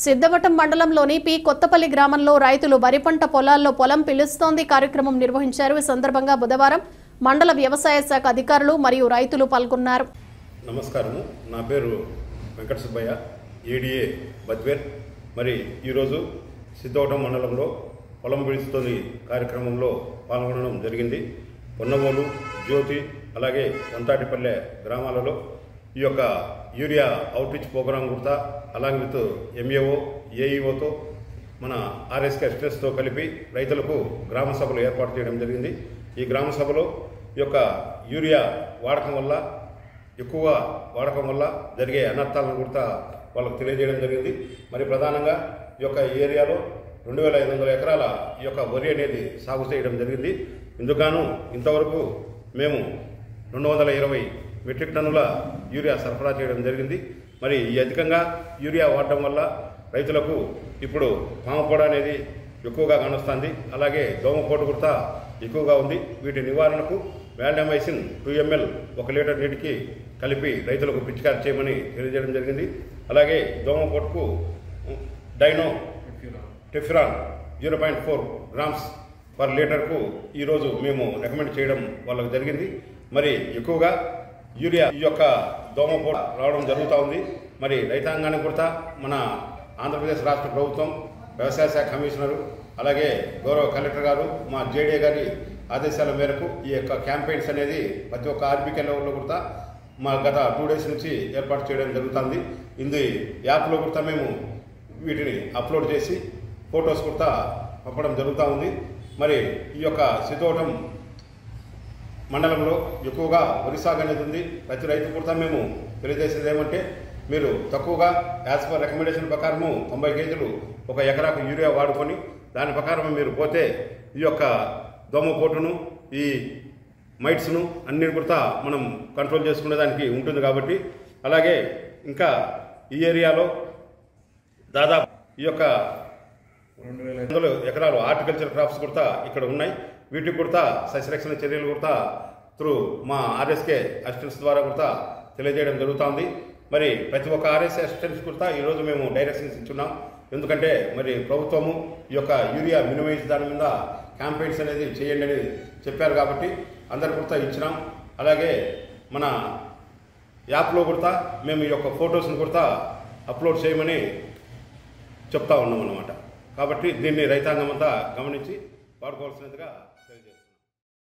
సిద్ధవటం మండలంలోని పి కొత్తపల్లి గ్రామంలో రైతులు వరి పంట పొలాల్లో పొలం పిలుస్తోంది కార్యక్రమం నిర్వహించారు. ఈ సందర్భంగా బుధవారం మండల వ్యవసాయ శాఖ అధికారులు మరియు రైతులు పాల్గొన్నారు. నమస్కారం, నా పేరు వెంకట సుబ్బయ్య, ఏడీఏ బద్వేర్. మరి ఈరోజు సిద్ధవటం మండలంలో పొలం పిలుస్తోంది కార్యక్రమంలో పాల్గొనడం జరిగింది. పొన్నమూలు, జ్యోతి, అలాగే వంతాటిపల్లె గ్రామాలలో ఈ యొక్క యూరియా అవుట్రీచ్ ప్రోగ్రాం కూడా అలాగే విత్ ఎంఏఓ, ఏఈఓతో మన ఆర్ఎస్కే స్ట్రెస్తో కలిపి రైతులకు గ్రామ సభలు ఏర్పాటు చేయడం జరిగింది. ఈ గ్రామ సభలో ఈ యొక్క యూరియా ఎక్కువ వాడకం వల్ల జరిగే అనర్థాలను కూడా వాళ్ళకు తెలియజేయడం జరిగింది. మరి ప్రధానంగా ఈ యొక్క ఏరియాలో 2500 ఎకరాల ఈ యొక్క వరి అనేది సాగు చేయడం జరిగింది. ఇందుకు ఇంతవరకు మేము 220 మెట్రిక్ టన్నుల యూరియా సరఫరా చేయడం జరిగింది. మరి ఈ అధికంగా యూరియా వాడటం వల్ల రైతులకు ఇప్పుడు పాముపోడ అనేది ఎక్కువగా కానొస్తుంది. అలాగే దోమపోటు కూడా ఎక్కువగా ఉంది. వీటి నివారణకు వాల్డామైసిన్ 2 ml 1 లీటర్ నీటికి కలిపి రైతులకు పిచికారీ చేయమని తెలియజేయడం జరిగింది. అలాగే దోమపోటుకు డైనో టెఫిరాన్ 0.4 గ్రామ్స్ పర్ లీటర్కు ఈరోజు మేము రికమెండ్ చేయడం వాళ్ళకు జరిగింది. మరి ఎక్కువగా యూరియా ఈ యొక్క దోమపోటు రావడం జరుగుతూ ఉంది. మరి రైతాంగానికి కూడా మన ఆంధ్రప్రదేశ్ రాష్ట్ర ప్రభుత్వం, వ్యవసాయ శాఖ కమిషనరు, అలాగే గౌరవ కలెక్టర్ గారు, మా జేడీ గారి ఆదేశాల మేరకు ఈ యొక్క క్యాంపెయిన్స్ అనేది ప్రతి ఒక్క ఆర్బీకే లెవెల్లో కూడా మా గత 2 days నుంచి ఏర్పాటు చేయడం జరుగుతుంది. ఇందు యాప్లో కూడా మేము వీటిని అప్లోడ్ చేసి ఫొటోస్ కూడా పంపడం జరుగుతూ ఉంది. మరి ఈ యొక్క సిద్ధవటం మండలంలో ఎక్కువగా వరి సాగు అనేది ఉంది. ప్రతి రైతు కూడా మేము తెలియజేసేది ఏమంటే, మీరు తక్కువగా యాజ్ పర్ రికమెండేషన్ ప్రకారము 90 కేజీలు ఒక ఎకరాకు యూరియా వాడుకొని దాని ప్రకారం మీరు పోతే ఈ యొక్క దోమపోటును, ఈ మైట్స్ను అన్ని కూడా మనం కంట్రోల్ చేసుకునే దానికి ఉంటుంది. కాబట్టి అలాగే ఇంకా ఈ ఏరియాలో దాదాపు ఈ యొక్క 200 ఎకరాలు హార్టికల్చర్ క్రాప్స్ కూడా ఇక్కడ ఉన్నాయి. వీటికి కూడా సస్యరక్షణ చర్యలు కూడా త్రూ మా ఆర్ఎస్కే అసిస్టెంట్స్ ద్వారా కూడా తెలియజేయడం జరుగుతుంది. మరి ప్రతి ఒక్క ఆర్ఎస్కే అసిస్టెంట్స్ కూడా ఈరోజు మేము డైరెక్షన్స్ ఇచ్చున్నాం. ఎందుకంటే మరి ప్రభుత్వము ఈ యొక్క యూరియా మినిమైజ్ దాని మీద క్యాంపెయిన్స్ అనేది చేయండి అని చెప్పారు. కాబట్టి అందరు కూడా ఇచ్చినాం. అలాగే మన యాప్లో కూడా మేము ఈ యొక్క ఫొటోస్ని కూడా అప్లోడ్ చేయమని చెప్తా ఉన్నాం అన్నమాట. కాబట్టి దీన్ని రైతాంగం అంతా గమనించి వాడుకోవాల్సినదిగా